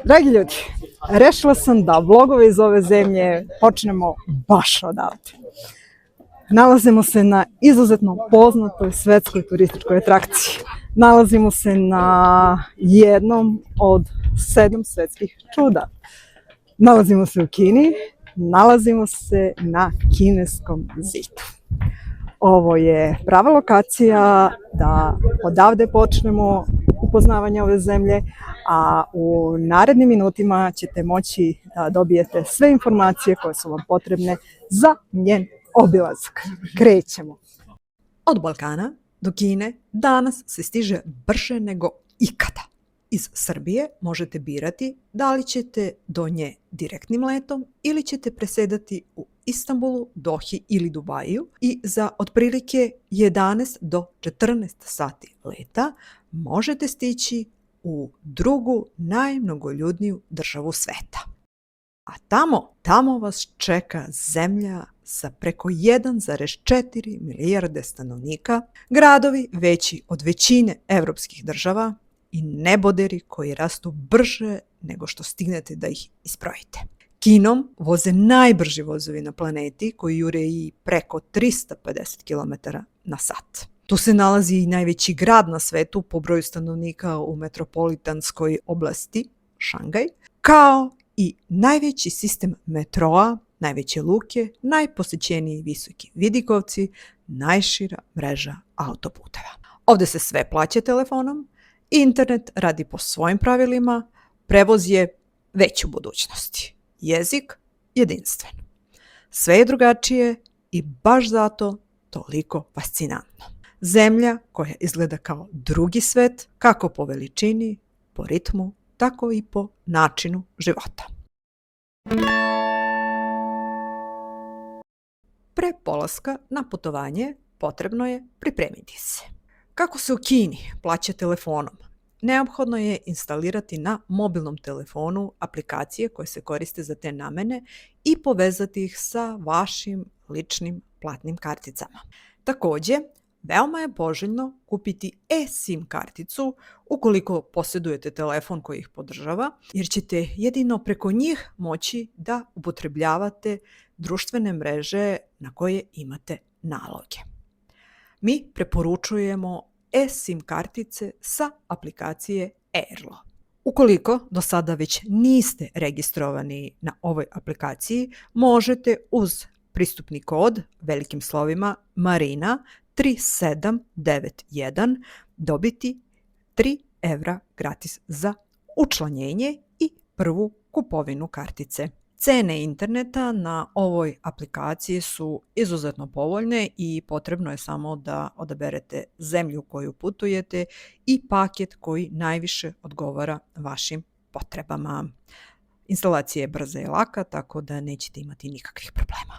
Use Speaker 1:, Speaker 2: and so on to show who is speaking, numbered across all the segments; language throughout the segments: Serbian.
Speaker 1: Dragi ljudi, rešila sam da vlogove iz ove zemlje počnemo baš odavde. Nalazimo se na izuzetno poznatoj svetskoj turističkoj atrakciji. Nalazimo se na jednom od 7 svetskih čuda. Nalazimo se u Kini, nalazimo se na kineskom zidu. Ovo je prava lokacija da odavde počnemo upoznavanje ove zemlje, a u narednim minutima ćete moći da dobijete sve informacije koje su vam potrebne za njen obilazak. Krećemo! Od Balkana do Kine danas se stiže brže nego ikada. Iz Srbije možete birati da li ćete do nje direktnim letom ili ćete presedati u Istanbulu, Dohi ili Dubaju i za otprilike 11 do 14 sati leta možete stići u drugu najmnogoljudniju državu sveta. A tamo vas čeka zemlja sa preko 1,4 milijarde stanovnika, gradovi veći od većine evropskih država i neboderi koji rastu brže nego što stignete da ih isbrojite. Kinom voze najbrži vozovi na planeti koji jure i preko 350 km na sat. Tu se nalazi i najveći grad na svetu po broju stanovnika u metropolitanskoj oblasti, Šangaj, kao i najveći sistem metroa, najveće luke, najposećeniji visoki vidikovci, najšira mreža autoputeva. Ovde se sve plaća telefonom, internet radi po svojim pravilima, prevoz je već u budućnosti. Jezik jedinstven. Sve je drugačije i baš zato toliko fascinantno. Zemlja koja izgleda kao drugi svet, kako po veličini, po ritmu, tako i po načinu života. Pre polaska na putovanje potrebno je pripremiti se. Kako se u Kini plaća telefonom? Neophodno je instalirati na mobilnom telefonu aplikacije koje se koriste za te namene i povezati ih sa vašim ličnim platnim karticama. Takođe, veoma je poželjno kupiti eSIM karticu ukoliko posjedujete telefon koji ih podržava, jer ćete jedino preko njih moći da upotrebljavate društvene mreže na koje imate naloge. Mi preporučujemo eSIM kartice sa aplikacije Airlo. Ukoliko do sada već niste registrovani na ovoj aplikaciji, možete uz pristupni kod velikim slovima Marina 3791 dobiti 3 € gratis za učlanjenje i prvu kupovinu kartice. Cene interneta na ovoj aplikaciji su izuzetno povoljne i potrebno je samo da odaberete zemlju koju putujete i paket koji najviše odgovara vašim potrebama. Instalacija je brza i laka, tako da nećete imati nikakvih problema.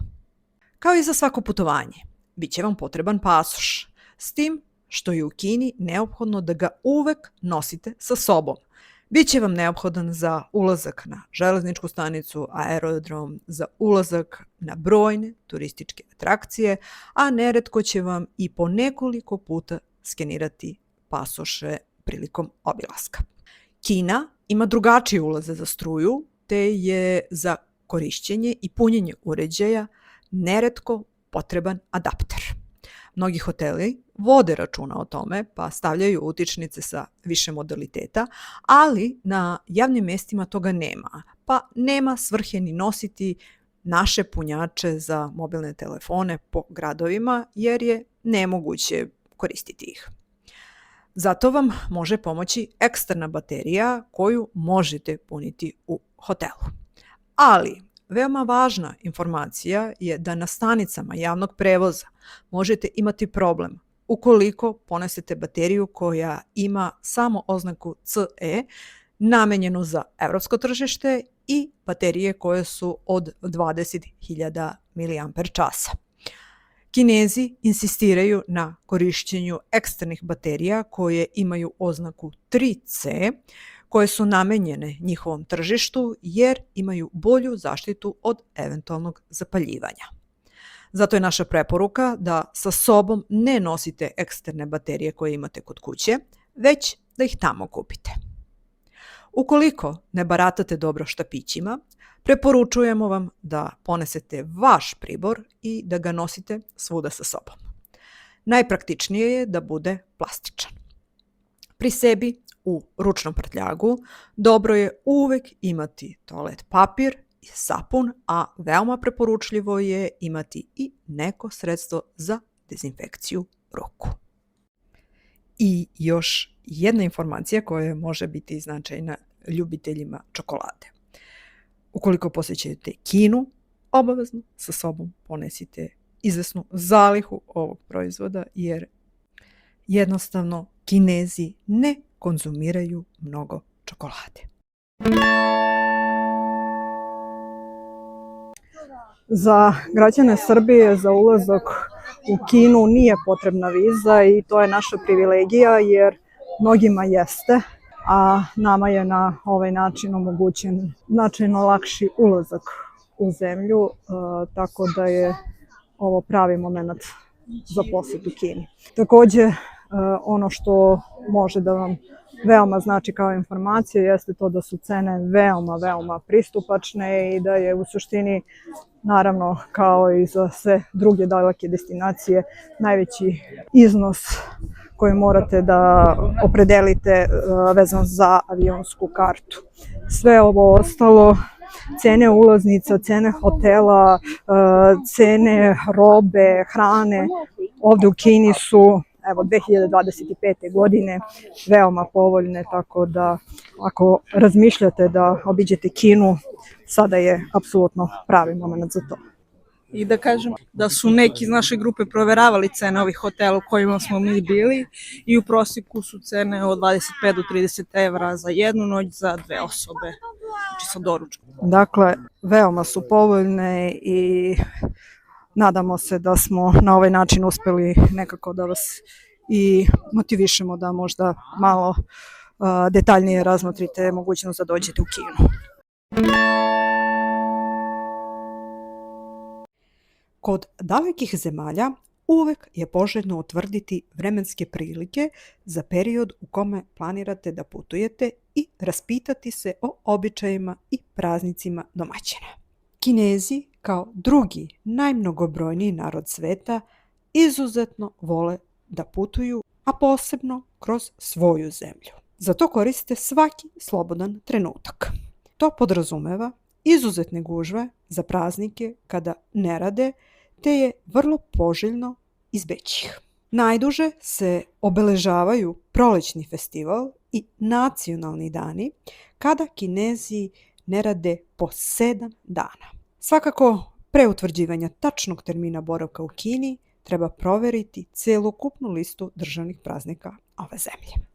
Speaker 1: Kao i za svako putovanje, bit će vam potreban pasoš, s tim što je u Kini neophodno da ga uvek nosite sa sobom. Biće vam neophodan za ulazak na železničku stanicu, aerodrom, za ulazak na brojne turističke atrakcije, a neretko će vam i po nekoliko puta skenirati pasoše prilikom obilaska. Kina ima drugačije ulaze za struju, te je za korišćenje i punjenje uređaja neretko potreban adapter. Mnogi hoteli vode računa o tome pa stavljaju utičnice sa više modaliteta, ali na javnim mestima toga nema, pa nema svrhe ni nositi naše punjače za mobilne telefone po gradovima jer je nemoguće koristiti ih. Zato vam može pomoći eksterna baterija koju možete puniti u hotelu. Ali veoma važna informacija je da na stanicama javnog prevoza možete imati problem ukoliko ponesete bateriju koja ima samo oznaku CE namenjenu za evropsko tržište i baterije koje su od 20.000 mAh. Kinezi insistiraju na korišćenju eksternih baterija koje imaju oznaku 3C, koje su namenjene njihovom tržištu jer imaju bolju zaštitu od eventualnog zapaljivanja. Zato je naša preporuka da sa sobom ne nosite eksterne baterije koje imate kod kuće, već da ih tamo kupite.
Speaker 2: Ukoliko ne baratate dobro štapićima, preporučujemo vam da ponesete vaš pribor i da ga nosite svuda sa sobom. Najpraktičnije je da bude plastičan. Pri sebi u ručnom prtljagu dobro je uvek imati toalet papir i sapun, a veoma preporučljivo je imati i neko sredstvo za dezinfekciju ruku. I još jedna informacija koja može biti značajna ljubiteljima čokolade. Ukoliko posjećujete Kinu, obavezno sa sobom ponesite izvesnu zalihu ovog proizvoda, jer jednostavno Kinezi ne konzumiraju mnogo čokolade.
Speaker 1: Za građane Srbije za ulazak u Kinu nije potrebna viza i to je naša privilegija jer mnogima jeste, a nama je na ovaj način omogućen značajno lakši ulazak u zemlju, tako da je ovo pravi moment za posjetu Kini. Takođe, ono što može da vam veoma znači kao informacija jeste to da su cene veoma pristupačne i da je u suštini, naravno kao i za sve druge daleke destinacije, najveći iznos koji morate da opredelite vezan za avionsku kartu. Sve ovo ostalo, cene ulaznica, cene hotela, cene robe, hrane, ovde u Kini su 2025. godine veoma povoljne, tako da ako razmišljate da obiđete Kinu, sada je apsolutno pravi moment za to.
Speaker 3: I da kažem da su neki iz naše grupe proveravali cene ovih hotela u kojima smo mi bili i u prosjeku su cene od 25 do 30 evra za jednu noć za 2 osobe, znači sa doručkom.
Speaker 1: Dakle, veoma su povoljne i nadamo se da smo na ovaj način uspeli nekako da vas i motivišemo da možda malo detaljnije razmotrite mogućnost da dođete u Kinu.
Speaker 2: Kod dalekih zemalja uvek je poželjno utvrditi vremenske prilike za period u kome planirate da putujete i raspitati se o običajima i praznicima domaćina. Kinezi, kao drugi najmnogobrojniji narod sveta, izuzetno vole da putuju, a posebno kroz svoju zemlju. Zato koriste svaki slobodan trenutak. To podrazumeva izuzetne gužve za praznike kada ne rade, te je vrlo poželjno izbeći ih. Najduže se obeležavaju prolećni festival i nacionalni dani, kada Kinezi ne rade po 7 dana. Svakako, pre utvrđivanja tačnog termina boravka u Kini, treba proveriti celokupnu listu državnih praznika ove zemlje.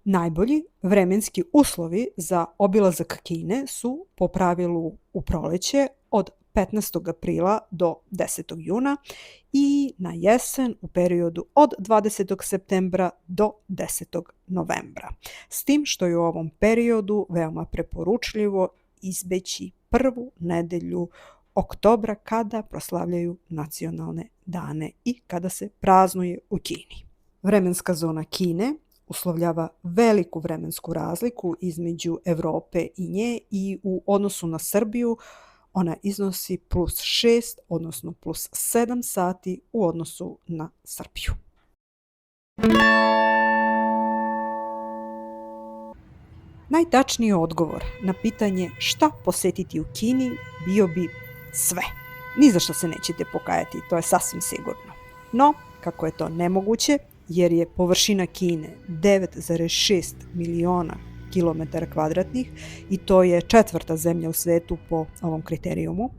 Speaker 2: Najbolji vremenski uslovi za obilazak Kine su po pravilu u proleće od 15. aprila do 10. juna i na jesen u periodu od 20. septembra do 10. novembra. S tim što je u ovom periodu veoma preporučljivo izbeći prvu nedelju oktobra kada proslavljaju nacionalne dane i kada se praznuje u Kini. Vremenska zona Kine uslovljava veliku vremensku razliku između Evrope i nje i u odnosu na Srbiju ona iznosi +6, odnosno +7 sati u odnosu na Srbiju. Najtačniji odgovor na pitanje šta posetiti u Kini bio bi sve. Ni za što se nećete pokajati, to je sasvim sigurno. No, kako je to nemoguće, jer je površina Kine 9,6 miliona kilometara kvadratnih i to je 4. zemlja u svetu po ovom kriterijumu,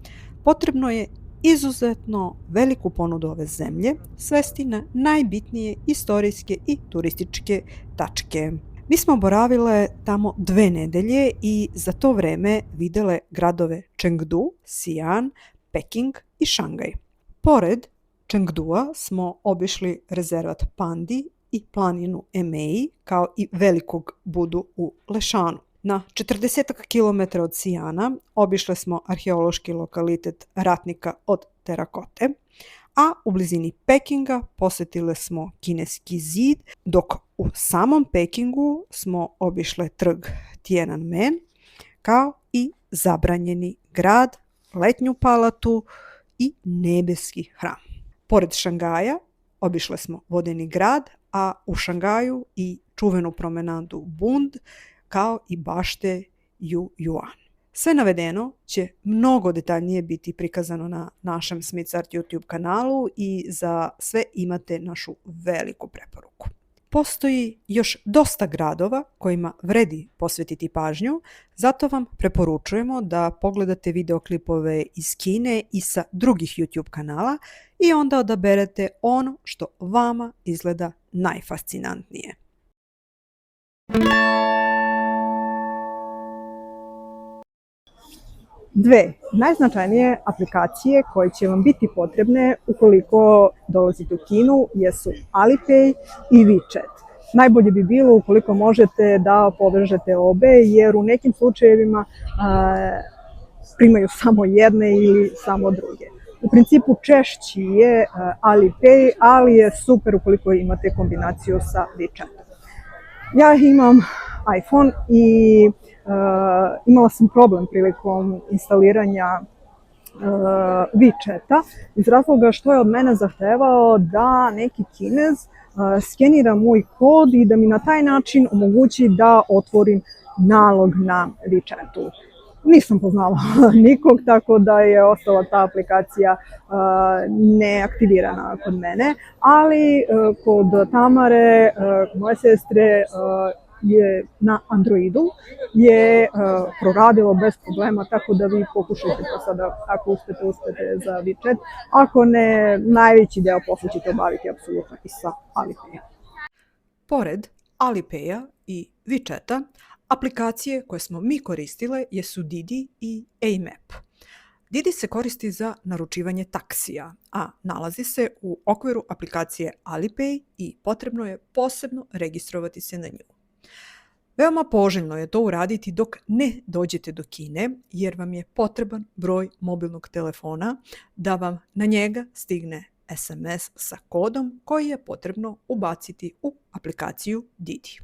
Speaker 2: potrebno je izuzetno veliku ponudu ove zemlje svesti na najbitnije istorijske i turističke tačke. Mi smo boravile tamo 2 nedelje i za to vreme videle gradove Chengdu, Xi'an, Peking i Šangaj. Pored Chengdua smo obišli rezervat Pandi i planinu Emei, kao i velikog Budu u Lešanu. Na 40 km od Xi'ana obišle smo arheološki lokalitet Ratnika od terakote, a u blizini Pekinga posjetile smo kineski zid, dok u samom Pekingu smo obišle trg Tiananmen, kao i zabranjeni grad, letnju palatu i nebeski hram. Pored Šangaja obišle smo vodeni grad, a u Šangaju i čuvenu promenadu Bund, kao i bašte Yuan. Sve navedeno će mnogo detaljnije biti prikazano na našem Smith's Art YouTube kanalu i za sve imate našu veliku preporuku. Postoji još dosta gradova kojima vredi posvetiti pažnju, zato vam preporučujemo da pogledate videoklipove iz Kine i sa drugih YouTube kanala i onda odaberete ono što vama izgleda najfascinantnije.
Speaker 1: Dve najznačajnije aplikacije koje će vam biti potrebne ukoliko dolazite u Kinu jesu Alipay i WeChat. Najbolje bi bilo ukoliko možete da povežete obe, jer u nekim slučajevima primaju samo jedne ili samo druge. U principu češći je Alipay, ali je super ukoliko imate kombinaciju sa WeChatom. Ja imam iPhone i imala sam problem prilikom instaliranja WeChata iz razloga što je od mene zahtevao da neki Kinez skenira moj kod i da mi na taj način omogući da otvorim nalog na WeChatu. Nisam poznala nikog, tako da je ostala ta aplikacija neaktivirana kod mene, ali kod Tamare, moje sestre, je na Androidu je proradilo bez problema, tako da vi pokušajte to sada, ako uspete za WeChat. Ako ne, najveći deo posla ćete obaviti apsolutno i sa Alipay.
Speaker 2: Pored Alipaya i WeChata, aplikacije koje smo mi koristile jesu Didi i AMAP. Didi se koristi za naručivanje taksija, a nalazi se u okviru aplikacije Alipay i potrebno je posebno registrovati se na nju. Veoma poželjno je to uraditi dok ne dođete do Kine, jer vam je potreban broj mobilnog telefona da vam na njega stigne SMS sa kodom koji je potrebno ubaciti u aplikaciju Didi.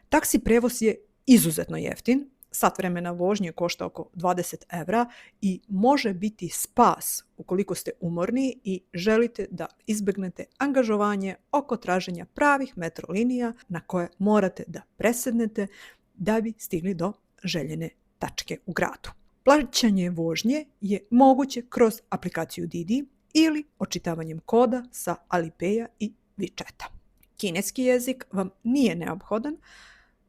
Speaker 2: Taksi prevoz je izuzetno jeftin, sat vremena vožnje košta oko 20 € i može biti spas ukoliko ste umorni i želite da izbegnete angažovanje oko traženja pravih metro linija na koje morate da presednete da bi stigli do željene tačke u gradu. Plaćanje vožnje je moguće kroz aplikaciju Didi ili očitavanjem koda sa Alipaya i WeChata. Kineski jezik vam nije neophodan,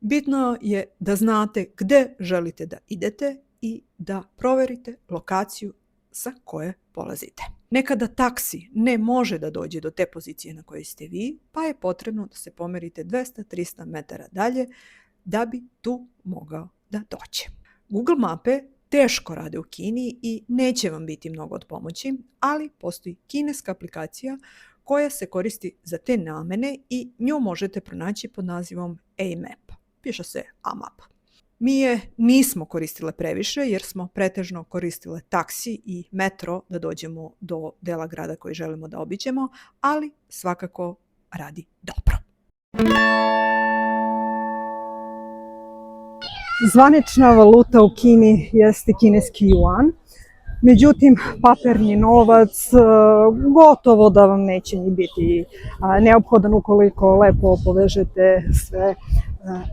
Speaker 2: bitno je da znate gde želite da idete i da proverite lokaciju sa koje polazite. Nekada taksi ne može da dođe do te pozicije na kojoj ste vi, pa je potrebno da se pomerite 200-300 metara dalje da bi tu mogao da dođe. Google mape teško rade u Kini i neće vam biti mnogo od pomoći, ali postoji kineska aplikacija koja se koristi za te namene i nju možete pronaći pod nazivom AMAP. Piše se AMAP. Mi je nismo koristile previše jer smo pretežno koristile taksi i metro da dođemo do dela grada koji želimo da obiđemo, ali svakako radi dobro.
Speaker 1: Zvanična valuta u Kini jeste kineski juan. Međutim, papirni novac gotovo da vam neće ni biti neophodan ukoliko lepo povežete sve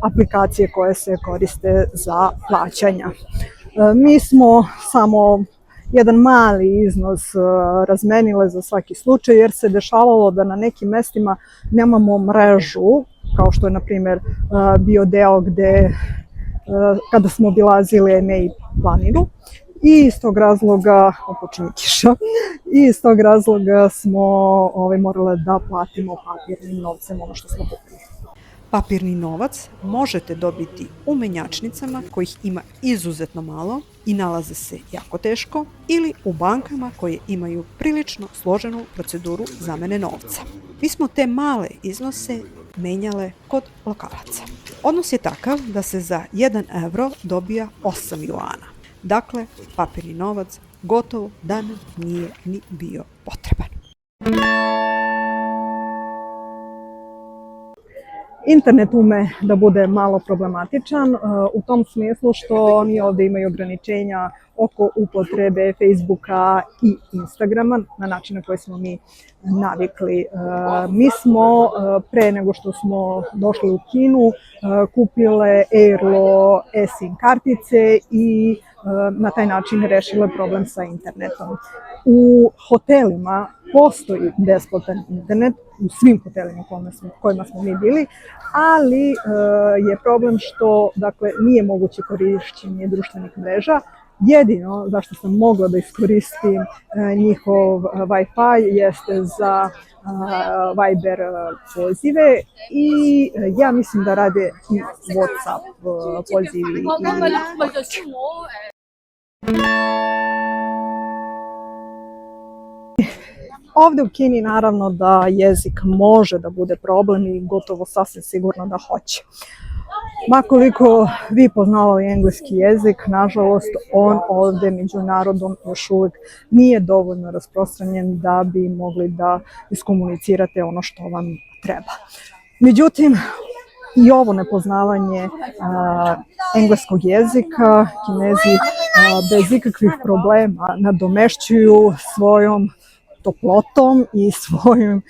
Speaker 1: aplikacije koje se koriste za plaćanja. Mi smo samo jedan mali iznos razmenile za svaki slučaj, jer se dešavalo da na nekim mestima nemamo mrežu, kao što je na primjer bio deo gde kada smo obilazili Emei planinu. I iz tog razloga, počinje kiša, i iz tog razloga smo morale da platimo papirnim novcem ono što smo kupili.
Speaker 2: Papirni novac možete dobiti u menjačnicama kojih ima izuzetno malo i nalaze se jako teško, ili u bankama koje imaju prilično složenu proceduru zamene novca. Mi smo te male iznose menjale kod lokalaca. Odnos je takav da se za 1 € dobija 8 juana. Dakle, papirni novac gotovo da nam nije ni bio potreban.
Speaker 1: Internet ume da bude malo problematičan u tom smislu što oni ovde imaju ograničenja oko upotrebe Facebooka i Instagrama na način na koji smo mi navikli. Mi smo pre nego što smo došli u Kinu kupile Airlo eSIM kartice i na taj način rešile problem sa internetom. U hotelima postoji besplatan internet, u svim hotelima u kojima smo mi bili, ali je problem što nije moguće korišćenje društvenih mreža. Jedino zašto sam mogla da iskoristim njihov Wi-Fi jeste za Viber pozive i ja mislim da rade i WhatsApp pozivi i ovde u Kini naravno da jezik može da bude problem i gotovo sasvim sigurno da hoće. Makoliko vi poznavali engleski jezik, nažalost, on ovde među narodom još uvek nije dovoljno rasprostranjen da bi mogli da iskomunicirate ono što vam treba. Međutim, i ovo nepoznavanje engleskog jezika Kinezi bez ikakvih problema nadomešćuju svojom toplotom i svojom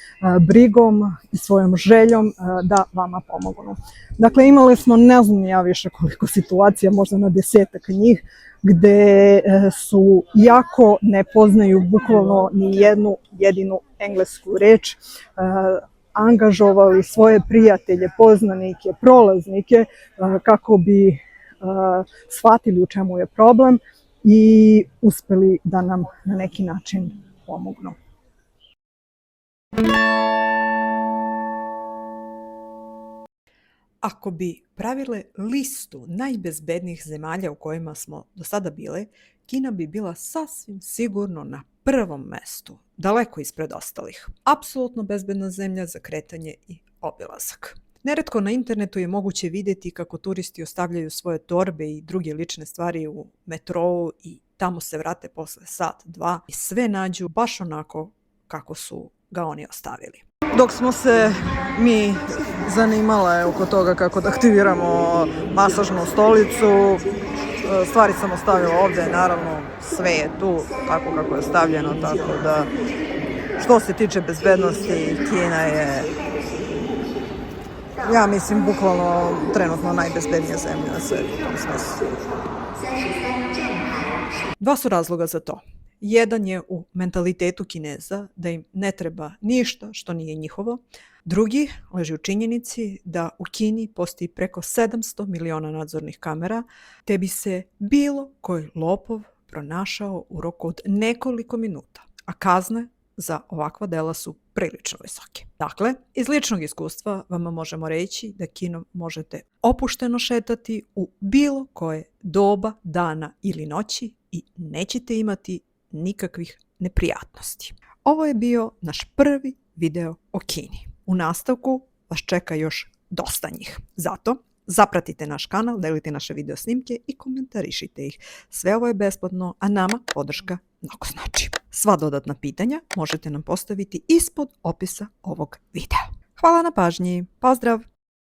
Speaker 1: brigom i svojom željom da vama pomognu. Dakle, imali smo ne znam ja više koliko situacija, možda na 10-ak njih, gde su jako ne poznaju bukvalno ni jednu jedinu englesku reč, angažovali svoje prijatelje, poznanike, prolaznike kako bi shvatili u čemu je problem i uspeli da nam na neki način pomognu.
Speaker 2: Ako bi pravile listu najbezbednijih zemalja u kojima smo do sada bile, Kina bi bila sasvim sigurno na prvom mestu, daleko ispred ostalih. Apsolutno bezbedna zemlja za kretanje i obilazak. Neretko na internetu je moguće vidjeti kako turisti ostavljaju svoje torbe i druge lične stvari u metrou i tamo se vrate posle sat, dva i sve nađu baš onako kako su ga oni ostavili.
Speaker 4: Dok smo se mi zanimale oko toga kako da aktiviramo masažnu stolicu, stvari sam ostavila ovde, naravno sve je tu tako kako je stavljeno, tako da što se tiče bezbednosti, Kina je, ja mislim, bukvalno trenutno najbezbednija zemlja na svetu u tom smislu.
Speaker 2: Dva su razloga za to. Jedan je u mentalitetu Kineza da im ne treba ništa što nije njihovo. Drugi leži u činjenici da u Kini postoji preko 700 miliona nadzornih kamera, te bi se bilo koji lopov pronašao u roku od nekoliko minuta, a kazne za ovakva dela su prilično visoke. Dakle, iz ličnog iskustva vama možemo reći da Kinom možete opušteno šetati u bilo koje doba, dana ili noći i nećete imati nikakvih neprijatnosti. Ovo je bio naš prvi video o Kini. U nastavku vas čeka još dosta njih. Zato zapratite naš kanal, delite naše video snimke i komentarišite ih. Sve ovo je besplatno, a nama podrška mnogo znači. Sva dodatna pitanja možete nam postaviti ispod opisa ovog videa. Hvala na pažnji. Pozdrav!